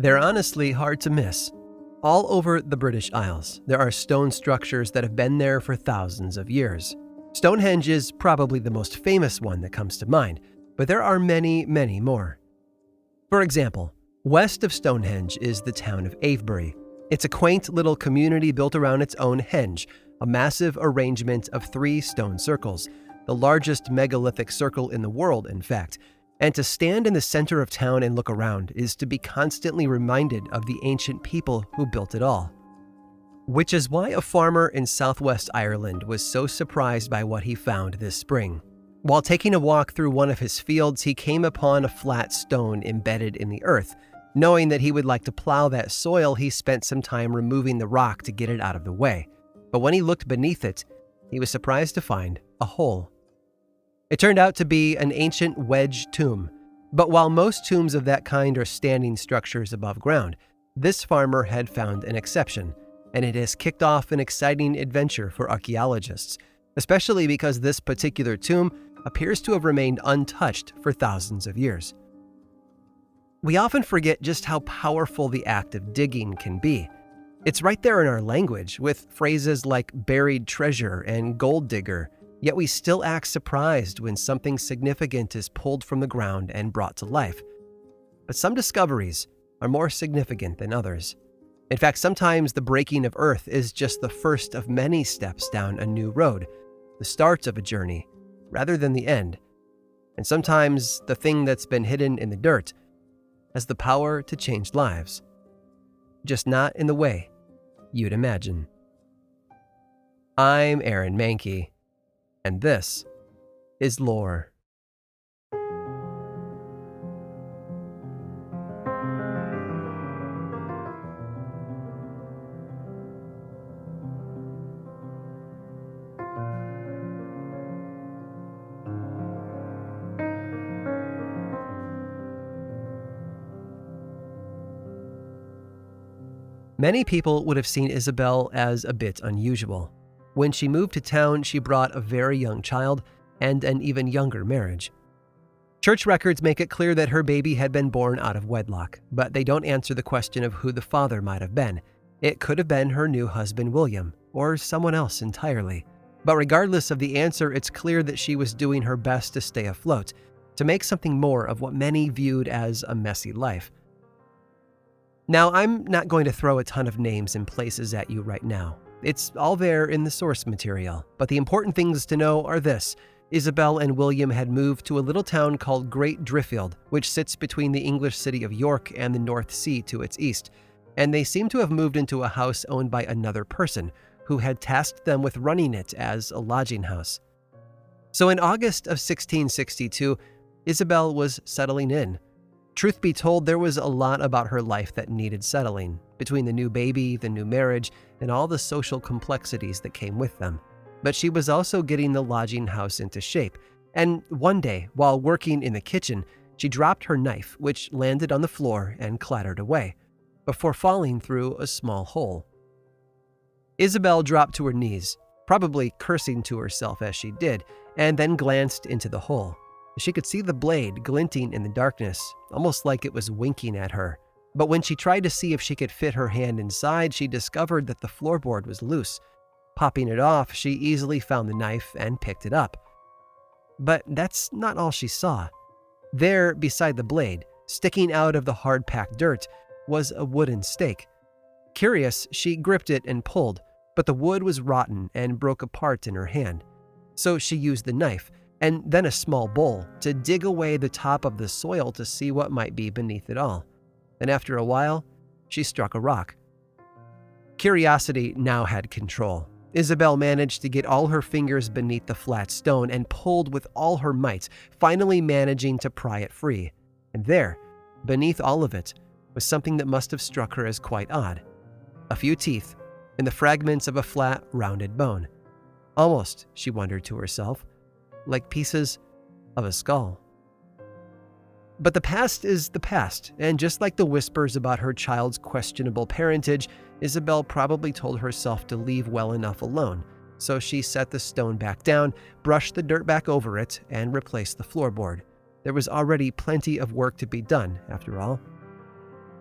They're honestly hard to miss. All over the British Isles, there are stone structures that have been there for thousands of years. Stonehenge is probably the most famous one that comes to mind, but there are many, many more. For example, west of Stonehenge is the town of Avebury. It's a quaint little community built around its own henge, a massive arrangement of 3 stone circles, the largest megalithic circle in the world, in fact. And to stand in the center of town and look around is to be constantly reminded of the ancient people who built it all. Which is why a farmer in southwest Ireland was so surprised by what he found this spring. While taking a walk through one of his fields, he came upon a flat stone embedded in the earth. Knowing that he would like to plow that soil, he spent some time removing the rock to get it out of the way. But when he looked beneath it, he was surprised to find a hole. It turned out to be an ancient wedge tomb. But while most tombs of that kind are standing structures above ground, this farmer had found an exception, and it has kicked off an exciting adventure for archaeologists, especially because this particular tomb appears to have remained untouched for thousands of years. We often forget just how powerful the act of digging can be. It's right there in our language, with phrases like buried treasure and gold digger, yet we still act surprised when something significant is pulled from the ground and brought to life. But some discoveries are more significant than others. In fact, sometimes the breaking of earth is just the first of many steps down a new road, the start of a journey, rather than the end. And sometimes the thing that's been hidden in the dirt has the power to change lives, just not in the way you'd imagine. I'm Aaron Mankey, and this is Lore. Many people would have seen Isabel as a bit unusual. When she moved to town, she brought a very young child and an even younger marriage. Church records make it clear that her baby had been born out of wedlock, but they don't answer the question of who the father might have been. It could have been her new husband, William, or someone else entirely. But regardless of the answer, it's clear that she was doing her best to stay afloat, to make something more of what many viewed as a messy life. Now, I'm not going to throw a ton of names and places at you right now. It's all there in the source material, but the important things to know are this. Isabel and William had moved to a little town called Great Driffield, which sits between the English city of York and the North Sea to its east, and they seem to have moved into a house owned by another person, who had tasked them with running it as a lodging house. So in August of 1662, Isabel was settling in. Truth be told, there was a lot about her life that needed settling, between the new baby, the new marriage, and all the social complexities that came with them. But she was also getting the lodging house into shape, and one day, while working in the kitchen, she dropped her knife, which landed on the floor and clattered away, before falling through a small hole. Isabel dropped to her knees, probably cursing to herself as she did, and then glanced into the hole. She could see the blade glinting in the darkness, almost like it was winking at her. But when she tried to see if she could fit her hand inside, she discovered that the floorboard was loose. Popping it off, she easily found the knife and picked it up. But that's not all she saw. There, beside the blade, sticking out of the hard-packed dirt, was a wooden stake. Curious, she gripped it and pulled, but the wood was rotten and broke apart in her hand. So she used the knife, and then a small bowl, to dig away the top of the soil to see what might be beneath it all. And after a while, she struck a rock. Curiosity now had control. Isabel managed to get all her fingers beneath the flat stone and pulled with all her might, finally managing to pry it free. And there, beneath all of it, was something that must have struck her as quite odd. A few teeth, and the fragments of a flat, rounded bone. Almost, she wondered to herself, like pieces of a skull. But the past is the past, and just like the whispers about her child's questionable parentage, Isabel probably told herself to leave well enough alone, so she set the stone back down, brushed the dirt back over it, and replaced the floorboard. There was already plenty of work to be done, after all.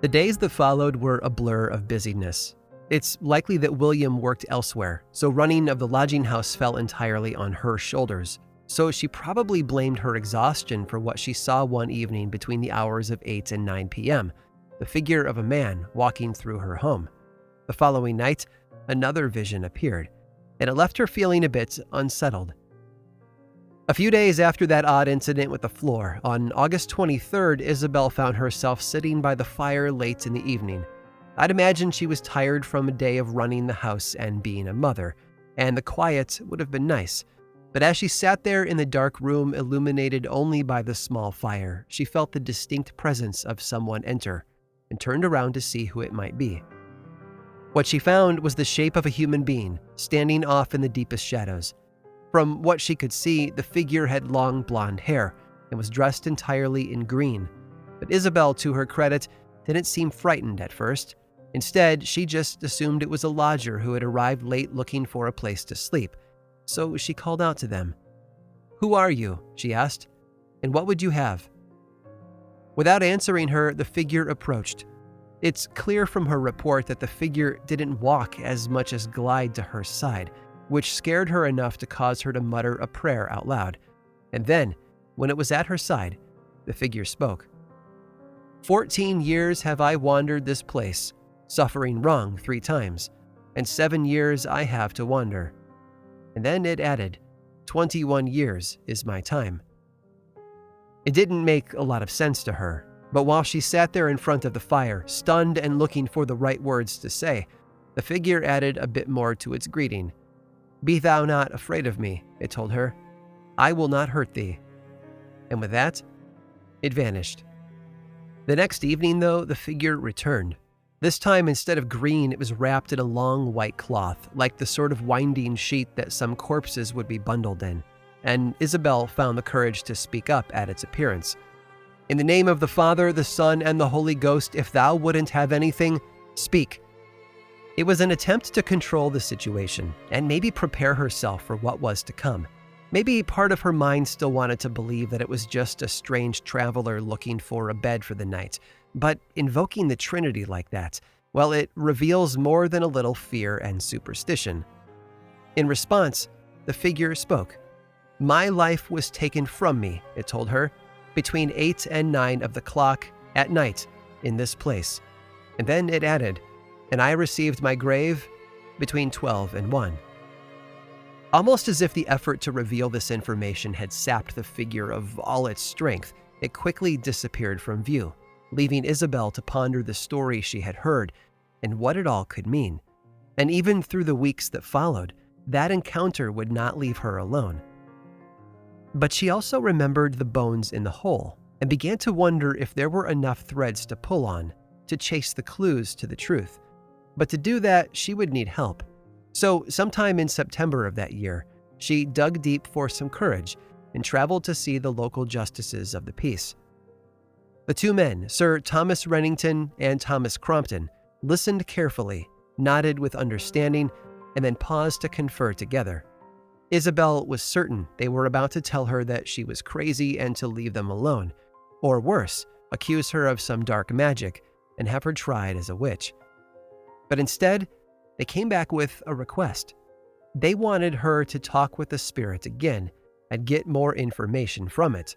The days that followed were a blur of busyness. It's likely that William worked elsewhere, so running of the lodging house fell entirely on her shoulders. So she probably blamed her exhaustion for what she saw one evening between the hours of 8 and 9 p.m., the figure of a man walking through her home. The following night, another vision appeared, and it left her feeling a bit unsettled. A few days after that odd incident with the floor, on August 23rd, Isabel found herself sitting by the fire late in the evening. I'd imagine she was tired from a day of running the house and being a mother, and the quiet would have been nice. But as she sat there in the dark room illuminated only by the small fire, she felt the distinct presence of someone enter, and turned around to see who it might be. What she found was the shape of a human being, standing off in the deepest shadows. From what she could see, the figure had long blonde hair and was dressed entirely in green. But Isabel, to her credit, didn't seem frightened at first. Instead, she just assumed it was a lodger who had arrived late looking for a place to sleep. So she called out to them. "Who are you?" she asked. "And what would you have?" Without answering her, the figure approached. It's clear from her report that the figure didn't walk as much as glide to her side, which scared her enough to cause her to mutter a prayer out loud. And then, when it was at her side, the figure spoke. 14 years have I wandered this place, suffering wrong 3 times, and 7 years I have to wander." And then it added, 21 years is my time. It didn't make a lot of sense to her, but while she sat there in front of the fire, stunned and looking for the right words to say, the figure added a bit more to its greeting. "Be thou not afraid of me," it told her. "I will not hurt thee." And with that, it vanished. The next evening, though, the figure returned. This time, instead of green, it was wrapped in a long white cloth, like the sort of winding sheet that some corpses would be bundled in, and Isabel found the courage to speak up at its appearance. "In the name of the Father, the Son, and the Holy Ghost, if thou wouldn't have anything, speak." It was an attempt to control the situation and maybe prepare herself for what was to come. Maybe part of her mind still wanted to believe that it was just a strange traveler looking for a bed for the night. But invoking the Trinity like that, well, it reveals more than a little fear and superstition. In response, the figure spoke. "My life was taken from me," it told her, "between 8 and 9 of the clock at night in this place." And then it added, "And I received my grave between 12 and 1. Almost as if the effort to reveal this information had sapped the figure of all its strength, it quickly disappeared from view, leaving Isabel to ponder the story she had heard and what it all could mean. And even through the weeks that followed, that encounter would not leave her alone. But she also remembered the bones in the hole and began to wonder if there were enough threads to pull on to chase the clues to the truth. But to do that, she would need help. So sometime in September of that year, she dug deep for some courage and traveled to see the local justices of the peace. The 2 men, Sir Thomas Rennington and Thomas Crompton, listened carefully, nodded with understanding, and then paused to confer together. Isabel was certain they were about to tell her that she was crazy and to leave them alone, or worse, accuse her of some dark magic and have her tried as a witch. But instead, they came back with a request. They wanted her to talk with the spirit again and get more information from it.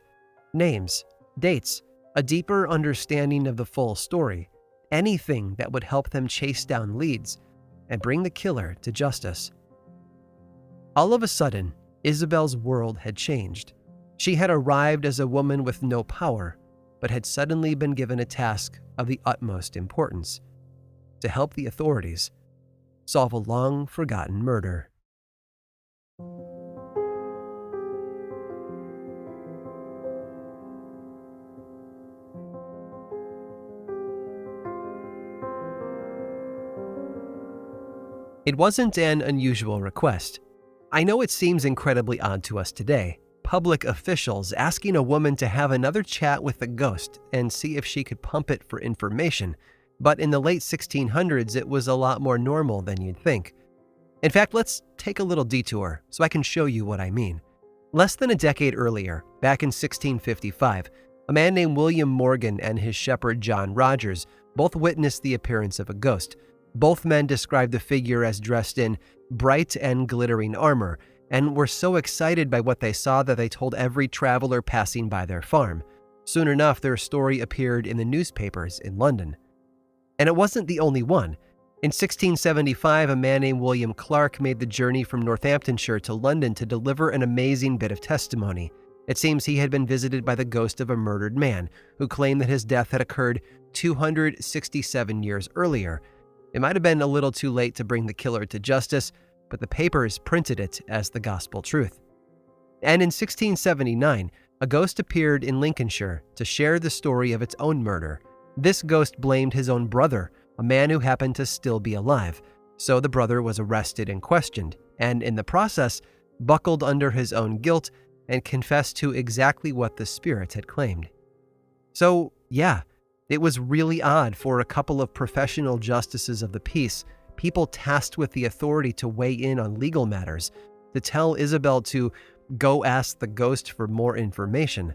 Names, dates, a deeper understanding of the full story, anything that would help them chase down leads and bring the killer to justice. All of a sudden, Isabel's world had changed. She had arrived as a woman with no power, but had suddenly been given a task of the utmost importance: to help the authorities solve a long-forgotten murder. It wasn't an unusual request. I know it seems incredibly odd to us today, public officials asking a woman to have another chat with the ghost and see if she could pump it for information, but in the late 1600s it was a lot more normal than you'd think. In fact, let's take a little detour so I can show you what I mean. Less than a decade earlier, back in 1655, a man named William Morgan and his shepherd John Rogers Both witnessed the appearance of a ghost. Both men described the figure as dressed in bright and glittering armor, and were so excited by what they saw that they told every traveler passing by their farm. Soon enough, their story appeared in the newspapers in London. And it wasn't the only one. In 1675, a man named William Clark made the journey from Northamptonshire to London to deliver an amazing bit of testimony. It seems he had been visited by the ghost of a murdered man, who claimed that his death had occurred 267 years earlier. It might have been a little too late to bring the killer to justice, but the papers printed it as the gospel truth. And in 1679, a ghost appeared in Lincolnshire to share the story of its own murder. This ghost blamed his own brother, a man who happened to still be alive. So the brother was arrested and questioned, and in the process, buckled under his own guilt and confessed to exactly what the spirit had claimed. So, yeah, it was really odd for a couple of professional justices of the peace, people tasked with the authority to weigh in on legal matters, to tell Isabel to go ask the ghost for more information.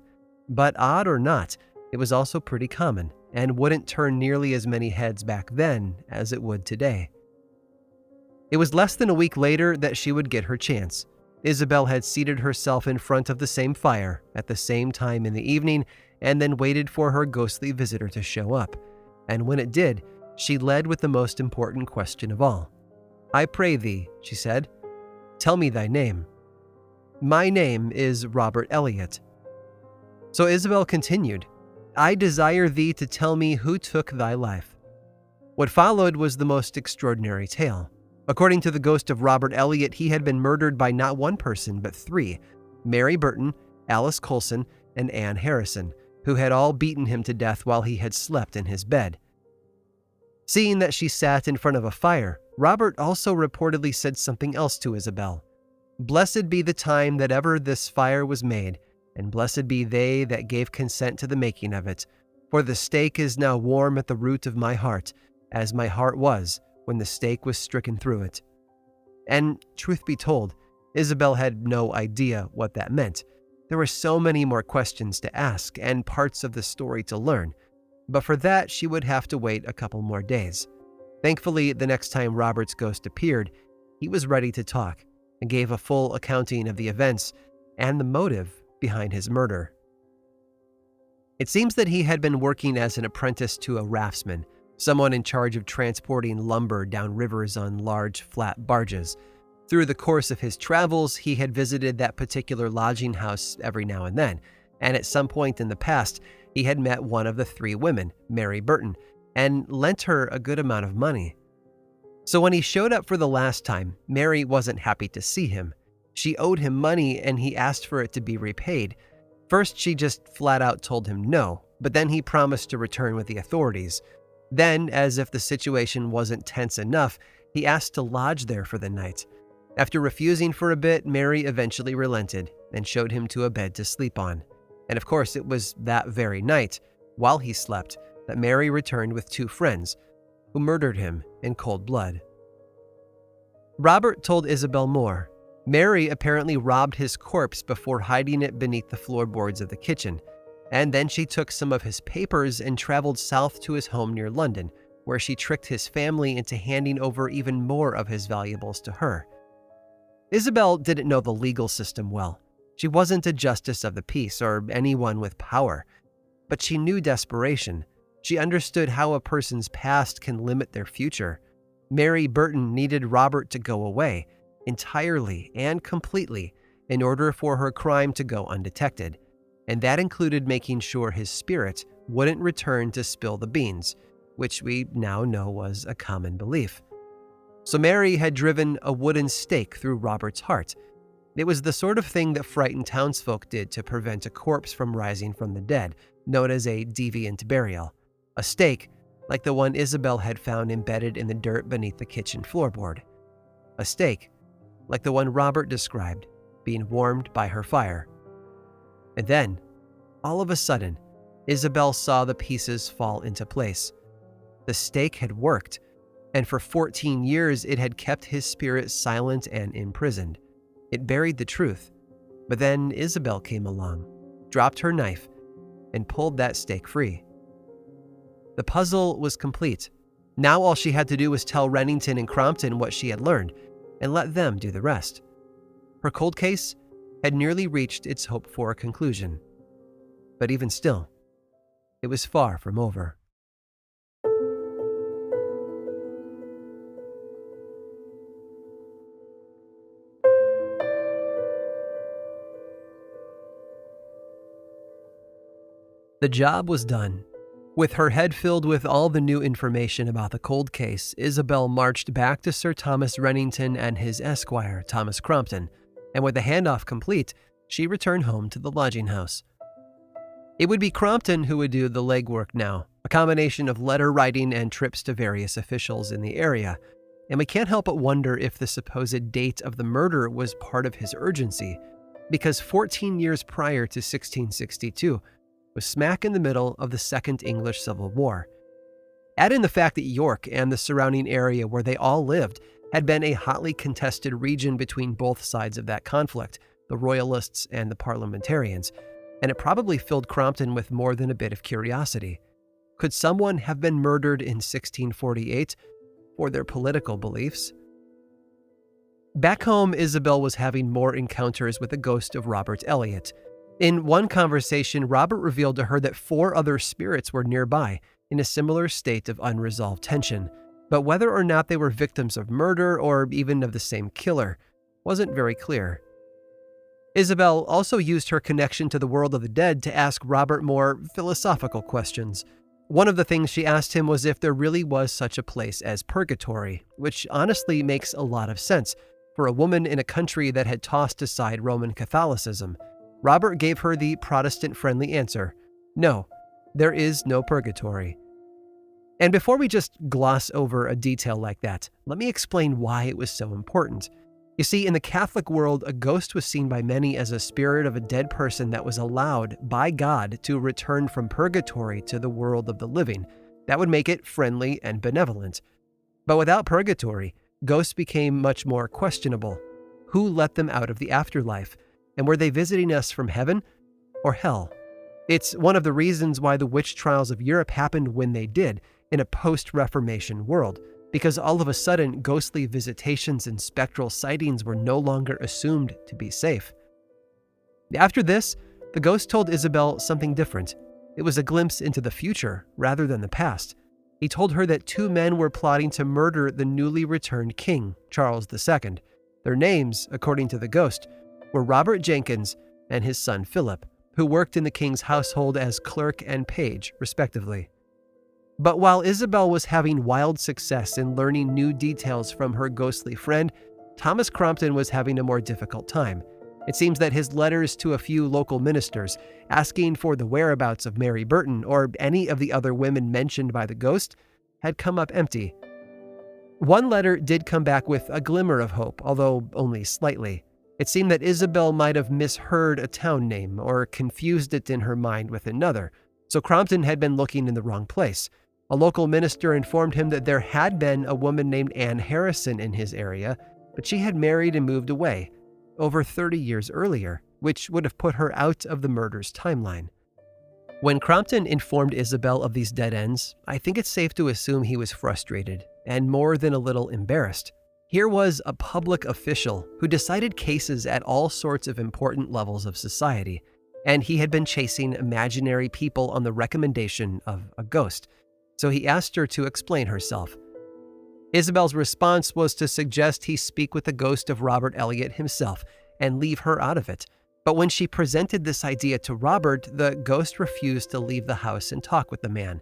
But odd or not, it was also pretty common, and wouldn't turn nearly as many heads back then as it would today. It was less than a week later that she would get her chance. Isabel had seated herself in front of the same fire at the same time in the evening, and then waited for her ghostly visitor to show up. And when it did, she led with the most important question of all. "I pray thee," she said, "tell me thy name." "My name is Robert Elliot." So Isabel continued, "I desire thee to tell me who took thy life." What followed was the most extraordinary tale. According to the ghost of Robert Elliot, he had been murdered by not one person, but three: Mary Burton, Alice Colson, and Anne Harrison, who had all beaten him to death while he had slept in his bed. Seeing that she sat in front of a fire, Robert also reportedly said something else to Isabel. "Blessed be the time that ever this fire was made, and blessed be they that gave consent to the making of it, for the stake is now warm at the root of my heart, as my heart was when the stake was stricken through it." And truth be told, Isabel had no idea what that meant. There were so many more questions to ask and parts of the story to learn, but for that she would have to wait a couple more days. Thankfully, the next time Robert's ghost appeared, he was ready to talk and gave a full accounting of the events and the motive behind his murder. It seems that he had been working as an apprentice to a raftsman, someone in charge of transporting lumber down rivers on large, flat barges. Through the course of his travels, he had visited that particular lodging house every now and then, and at some point in the past, he had met one of the three women, Mary Burton, and lent her a good amount of money. So when he showed up for the last time, Mary wasn't happy to see him. She owed him money and he asked for it to be repaid. First, she just flat out told him no, but then he promised to return with the authorities. Then, as if the situation wasn't tense enough, he asked to lodge there for the night. After refusing for a bit, Mary eventually relented and showed him to a bed to sleep on. And of course, it was that very night, while he slept, that Mary returned with two friends, who murdered him in cold blood. Robert told Isabel more. Mary apparently robbed his corpse before hiding it beneath the floorboards of the kitchen, and then she took some of his papers and traveled south to his home near London, where she tricked his family into handing over even more of his valuables to her. Isabel didn't know the legal system well. She wasn't a justice of the peace or anyone with power, but she knew desperation. She understood how a person's past can limit their future. Mary Burton needed Robert to go away, entirely and completely, in order for her crime to go undetected, and that included making sure his spirit wouldn't return to spill the beans, which we now know was a common belief. So Mary had driven a wooden stake through Robert's heart. It was the sort of thing that frightened townsfolk did to prevent a corpse from rising from the dead, known as a deviant burial. A stake, like the one Isabel had found embedded in the dirt beneath the kitchen floorboard. A stake, like the one Robert described, being warmed by her fire. And then, all of a sudden, Isabel saw the pieces fall into place. The stake had worked, and for 14 years it had kept his spirit silent and imprisoned. It buried the truth, but then Isabel came along, dropped her knife, and pulled that stake free. The puzzle was complete. Now all she had to do was tell Rennington and Crompton what she had learned, and let them do the rest. Her cold case had nearly reached its hoped-for conclusion. But even still, it was far from over. The job was done. With her head filled with all the new information about the cold case, Isabel marched back to Sir Thomas Rennington and his esquire, Thomas Crompton, and with the handoff complete, she returned home to the lodging house. It would be Crompton who would do the legwork now, a combination of letter writing and trips to various officials in the area, and we can't help but wonder if the supposed date of the murder was part of his urgency, because 14 years prior to 1662, was smack in the middle of the Second English Civil War. Add in the fact that York and the surrounding area where they all lived had been a hotly contested region between both sides of that conflict, the Royalists and the Parliamentarians, and it probably filled Crompton with more than a bit of curiosity. Could someone have been murdered in 1648 for their political beliefs? Back home, Isabel was having more encounters with the ghost of Robert Elliot. In one conversation, Robert revealed to her that 4 other spirits were nearby, in a similar state of unresolved tension, but whether or not they were victims of murder or even of the same killer wasn't very clear. Isabel also used her connection to the world of the dead to ask Robert more philosophical questions. One of the things she asked him was if there really was such a place as purgatory, which honestly makes a lot of sense for a woman in a country that had tossed aside Roman Catholicism. Robert gave her the Protestant-friendly answer, no, there is no purgatory. And before we just gloss over a detail like that, let me explain why it was so important. You see, in the Catholic world, a ghost was seen by many as a spirit of a dead person that was allowed by God to return from purgatory to the world of the living. That would make it friendly and benevolent. But without purgatory, ghosts became much more questionable. Who let them out of the afterlife? And were they visiting us from heaven or hell? It's one of the reasons why the witch trials of Europe happened when they did in a post-Reformation world, because all of a sudden ghostly visitations and spectral sightings were no longer assumed to be safe. After this, the ghost told Isabel something different. It was a glimpse into the future rather than the past. He told her that 2 men were plotting to murder the newly returned king, Charles II. Their names, according to the ghost, were Robert Jenkins and his son Philip, who worked in the king's household as clerk and page, respectively. But while Isabel was having wild success in learning new details from her ghostly friend, Thomas Crompton was having a more difficult time. It seems that his letters to a few local ministers, asking for the whereabouts of Mary Burton or any of the other women mentioned by the ghost, had come up empty. One letter did come back with a glimmer of hope, although only slightly. It seemed that Isabel might have misheard a town name or confused it in her mind with another, so Crompton had been looking in the wrong place. A local minister informed him that there had been a woman named Anne Harrison in his area, but she had married and moved away over 30 years earlier, which would have put her out of the murder's timeline. When Crompton informed Isabel of these dead ends, I think it's safe to assume he was frustrated and more than a little embarrassed. Here was a public official who decided cases at all sorts of important levels of society, and he had been chasing imaginary people on the recommendation of a ghost, so he asked her to explain herself. Isabel's response was to suggest he speak with the ghost of Robert Elliot himself and leave her out of it. But when she presented this idea to Robert, the ghost refused to leave the house and talk with the man.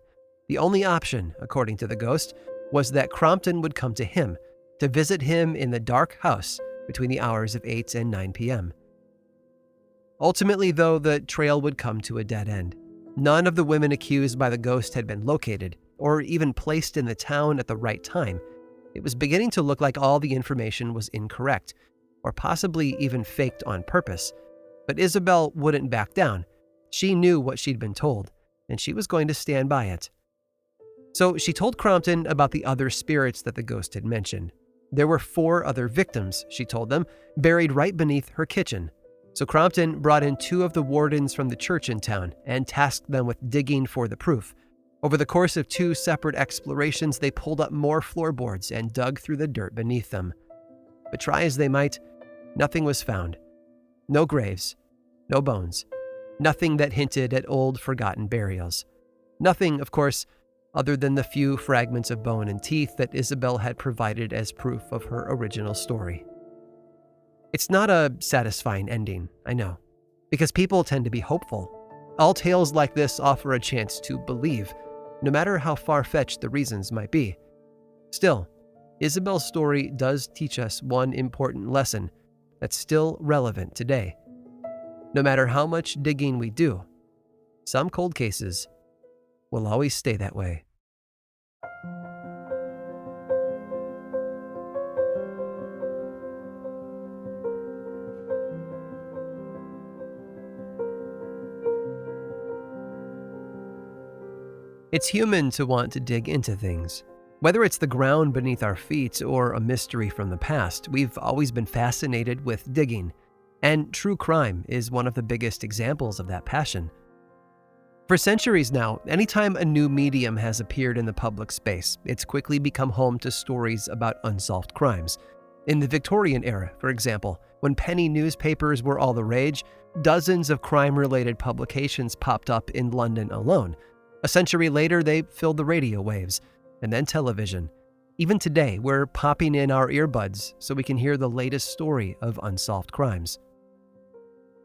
The only option, according to the ghost, was that Crompton would come to him, to visit him in the dark house between the hours of 8 and 9 p.m. Ultimately, though, the trail would come to a dead end. None of the women accused by the ghost had been located, or even placed in the town at the right time. It was beginning to look like all the information was incorrect, or possibly even faked on purpose. But Isabel wouldn't back down. She knew what she'd been told, and she was going to stand by it. So she told Crompton about the other spirits that the ghost had mentioned. There were 4 other victims, she told them, buried right beneath her kitchen. So Crompton brought in 2 of the wardens from the church in town and tasked them with digging for the proof. Over the course of 2 separate explorations, they pulled up more floorboards and dug through the dirt beneath them. But try as they might, nothing was found. No graves, no bones, nothing that hinted at old, forgotten burials. Nothing, of course, other than the few fragments of bone and teeth that Isabel had provided as proof of her original story. It's not a satisfying ending, I know, because people tend to be hopeful. All tales like this offer a chance to believe, no matter how far-fetched the reasons might be. Still, Isabel's story does teach us one important lesson that's still relevant today. No matter how much digging we do, some cold cases will always stay that way. It's human to want to dig into things. Whether it's the ground beneath our feet or a mystery from the past, we've always been fascinated with digging, and true crime is one of the biggest examples of that passion. For centuries now, anytime a new medium has appeared in the public space, it's quickly become home to stories about unsolved crimes. In the Victorian era, for example, when penny newspapers were all the rage, dozens of crime-related publications popped up in London alone. A century later, they filled the radio waves, and then television. Even today, we're popping in our earbuds so we can hear the latest story of unsolved crimes.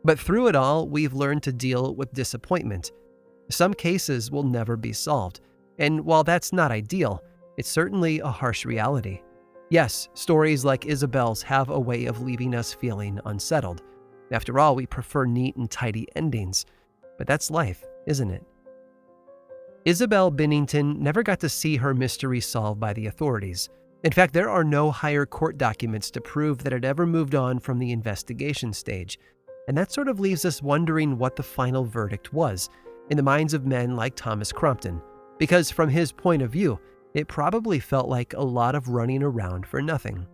But through it all, we've learned to deal with disappointment. Some cases will never be solved, and while that's not ideal, it's certainly a harsh reality. Yes, stories like Isabel's have a way of leaving us feeling unsettled. After all, we prefer neat and tidy endings, but that's life, isn't it? Isabel Binnington never got to see her mystery solved by the authorities. In fact, there are no higher court documents to prove that it ever moved on from the investigation stage. And that sort of leaves us wondering what the final verdict was in the minds of men like Thomas Crompton, because from his point of view, it probably felt like a lot of running around for nothing.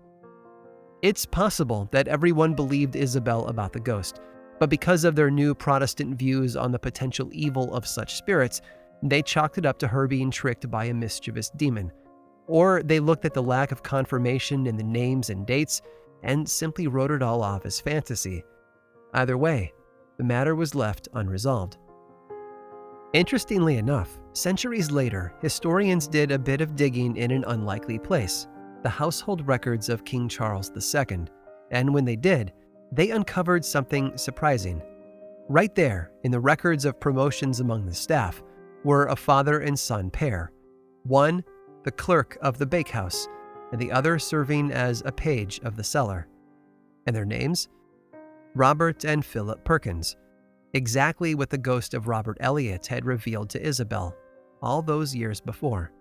It's possible that everyone believed Isabel about the ghost, but because of their new Protestant views on the potential evil of such spirits, they chalked it up to her being tricked by a mischievous demon. Or they looked at the lack of confirmation in the names and dates and simply wrote it all off as fantasy. Either way, the matter was left unresolved. Interestingly enough, centuries later, historians did a bit of digging in an unlikely place, the household records of King Charles II, and when they did, they uncovered something surprising. Right there, in the records of promotions among the staff, were a father and son pair, one the clerk of the bakehouse, and the other serving as a page of the cellar. And their names? Robert and Philip Perkins, exactly what the ghost of Robert Elliot had revealed to Isabel all those years before.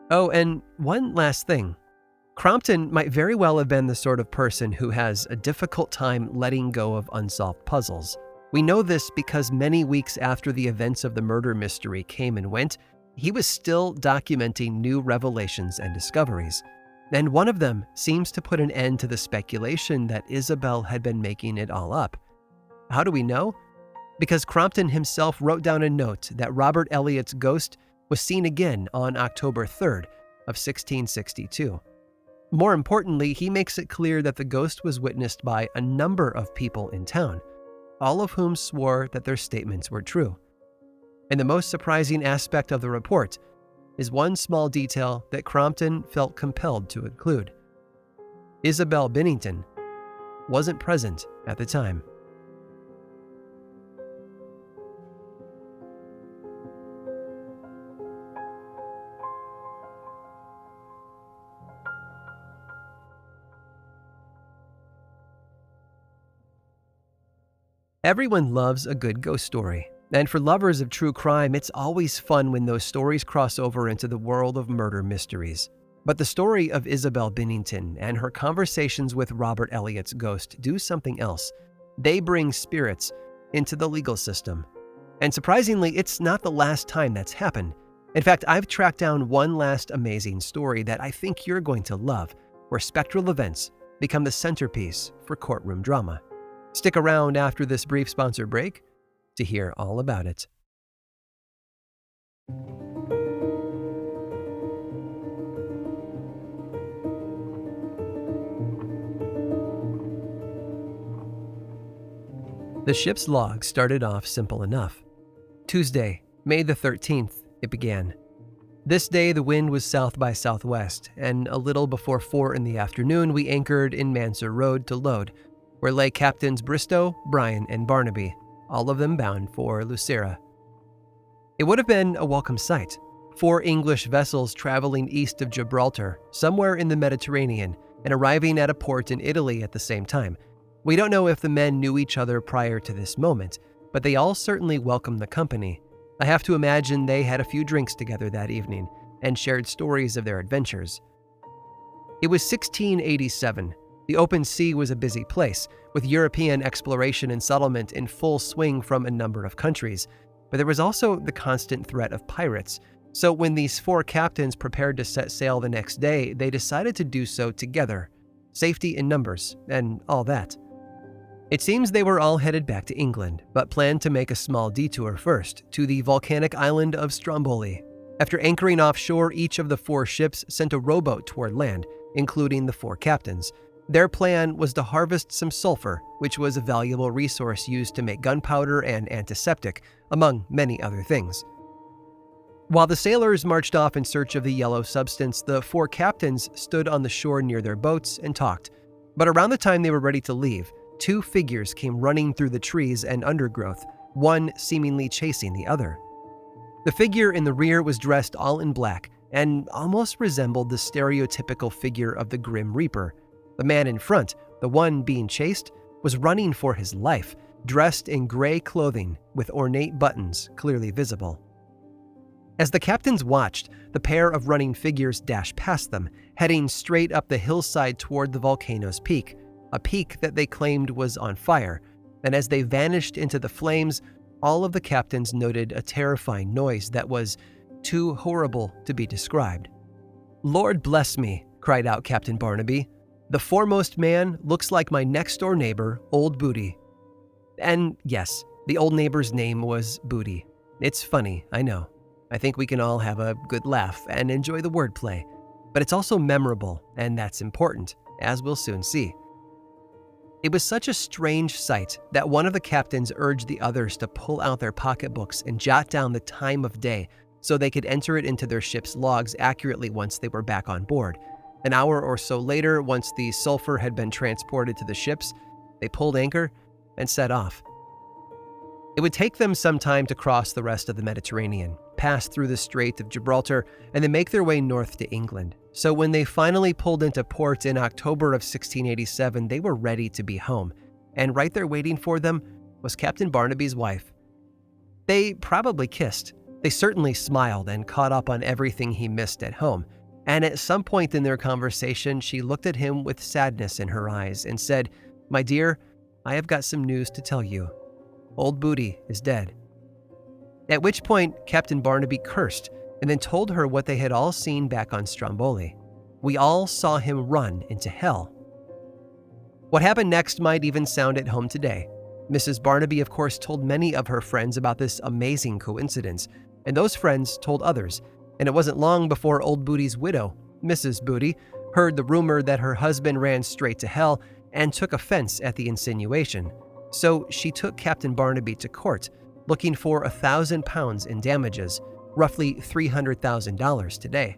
Oh, and one last thing. Crompton might very well have been the sort of person who has a difficult time letting go of unsolved puzzles. We know this because many weeks after the events of the murder mystery came and went, he was still documenting new revelations and discoveries. And one of them seems to put an end to the speculation that Isabel had been making it all up. How do we know? Because Crompton himself wrote down a note that Robert Elliot's ghost was seen again on October 3rd of 1662. More importantly, he makes it clear that the ghost was witnessed by a number of people in town, all of whom swore that their statements were true. And the most surprising aspect of the report is one small detail that Crompton felt compelled to include. Isabel Binnington wasn't present at the time. Everyone loves a good ghost story, and for lovers of true crime, it's always fun when those stories cross over into the world of murder mysteries. But the story of Isabel Binnington and her conversations with Robert Elliot's ghost do something else. They bring spirits into the legal system. And surprisingly, it's not the last time that's happened. In fact, I've tracked down one last amazing story that I think you're going to love, where spectral events become the centerpiece for courtroom drama. Stick around after this brief sponsor break to hear all about it. The ship's log started off simple enough. Tuesday, May the 13th, it began. This day the wind was south by southwest, and a little before 4 in the afternoon we anchored in Mansur Road to load, where lay Captains Bristow, Bryan, and Barnaby, all of them bound for Lucera. It would have been a welcome sight. 4 English vessels traveling east of Gibraltar, somewhere in the Mediterranean, and arriving at a port in Italy at the same time. We don't know if the men knew each other prior to this moment, but they all certainly welcomed the company. I have to imagine they had a few drinks together that evening and shared stories of their adventures. It was 1687. The open sea was a busy place, with European exploration and settlement in full swing from a number of countries, but there was also the constant threat of pirates. So when these 4 captains prepared to set sail the next day, they decided to do so together. Safety in numbers, and all that. It seems they were all headed back to England, but planned to make a small detour first, to the volcanic island of Stromboli. After anchoring offshore, each of the 4 ships sent a rowboat toward land, including the 4 captains. Their plan was to harvest some sulfur, which was a valuable resource used to make gunpowder and antiseptic, among many other things. While the sailors marched off in search of the yellow substance, the 4 captains stood on the shore near their boats and talked. But around the time they were ready to leave, 2 figures came running through the trees and undergrowth, one seemingly chasing the other. The figure in the rear was dressed all in black and almost resembled the stereotypical figure of the Grim Reaper. The man in front, the one being chased, was running for his life, dressed in gray clothing with ornate buttons clearly visible. As the captains watched, the pair of running figures dashed past them, heading straight up the hillside toward the volcano's peak, a peak that they claimed was on fire, and as they vanished into the flames, all of the captains noted a terrifying noise that was too horrible to be described. "Lord bless me," cried out Captain Barnaby. "The foremost man looks like my next-door neighbor, Old Booty." And yes, the old neighbor's name was Booty. It's funny, I know. I think we can all have a good laugh and enjoy the wordplay, but it's also memorable, and that's important, as we'll soon see. It was such a strange sight that one of the captains urged the others to pull out their pocketbooks and jot down the time of day so they could enter it into their ship's logs accurately once they were back on board. An hour or so later, once the sulfur had been transported to the ships, they pulled anchor and set off. It would take them some time to cross the rest of the Mediterranean, pass through the Strait of Gibraltar, and then make their way north to England. So when they finally pulled into port in October of 1687, they were ready to be home. And right there waiting for them was Captain Barnaby's wife. They probably kissed. They certainly smiled and caught up on everything he missed at home. And at some point in their conversation, she looked at him with sadness in her eyes and said, "My dear, I have got some news to tell you. Old Booty is dead." At which point, Captain Barnaby cursed and then told her what they had all seen back on Stromboli. "We all saw him run into hell." What happened next might even sound at home today. Mrs. Barnaby, of course, told many of her friends about this amazing coincidence, and those friends told others. And it wasn't long before Old Booty's widow, Mrs. Booty, heard the rumor that her husband ran straight to hell and took offense at the insinuation. So she took Captain Barnaby to court, looking for £1,000 in damages, roughly $300,000 today.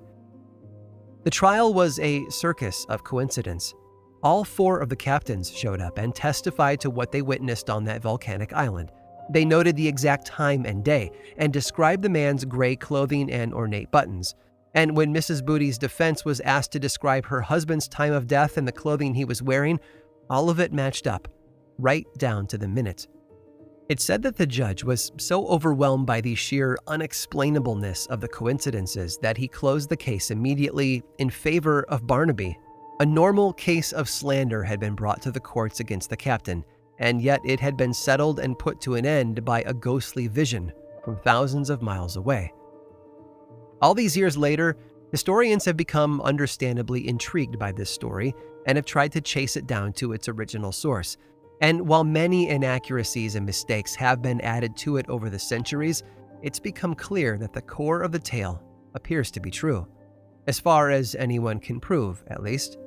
The trial was a circus of coincidence. All 4 of the captains showed up and testified to what they witnessed on that volcanic island. They noted the exact time and day and described the man's gray clothing and ornate buttons. And when Mrs. Booty's defense was asked to describe her husband's time of death and the clothing he was wearing, all of it matched up, right down to the minute. It's said that the judge was so overwhelmed by the sheer unexplainableness of the coincidences that he closed the case immediately in favor of Barnaby. A normal case of slander had been brought to the courts against the captain, and yet it had been settled and put to an end by a ghostly vision from thousands of miles away. All these years later, historians have become understandably intrigued by this story and have tried to chase it down to its original source. And while many inaccuracies and mistakes have been added to it over the centuries, it's become clear that the core of the tale appears to be true, as far as anyone can prove, at least.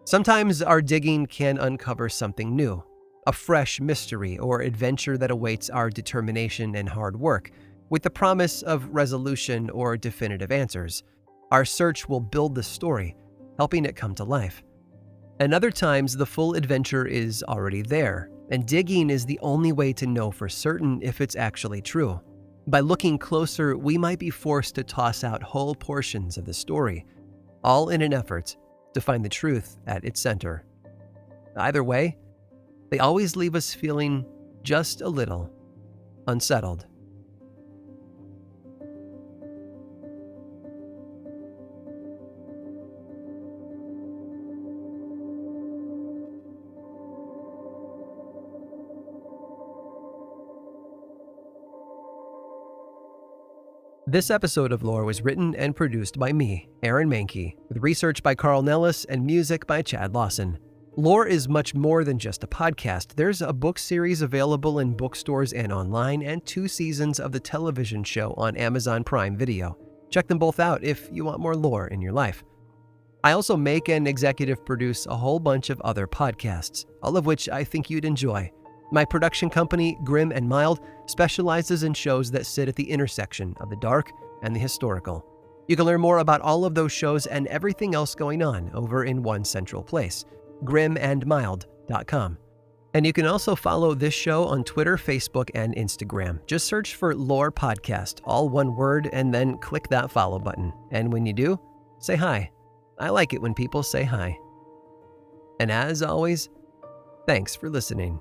Sometimes our digging can uncover something new. a fresh mystery or adventure that awaits our determination and hard work, with the promise of resolution or definitive answers. Our search will build the story, helping it come to life. And other times, the full adventure is already there, and digging is the only way to know for certain if it's actually true. By looking closer, we might be forced to toss out whole portions of the story, all in an effort to find the truth at its center. Either way, they always leave us feeling just a little unsettled. This episode of Lore was written and produced by me, Aaron Mahnke, with research by Carl Nellis and music by Chad Lawson. Lore is much more than just a podcast. There's a book series available in bookstores and online, and 2 seasons of the television show on Amazon Prime Video. Check them both out if you want more lore in your life. I also make and executive produce a whole bunch of other podcasts, all of which I think you'd enjoy. My production company, Grim and Mild, specializes in shows that sit at the intersection of the dark and the historical. You can learn more about all of those shows and everything else going on over in one central place, grimandmild.com. And you can also follow this show on Twitter, Facebook, and Instagram. Just search for Lore Podcast, all one word, and then click that follow button. And when you do, say hi. I like it when people say hi. And as always, thanks for listening.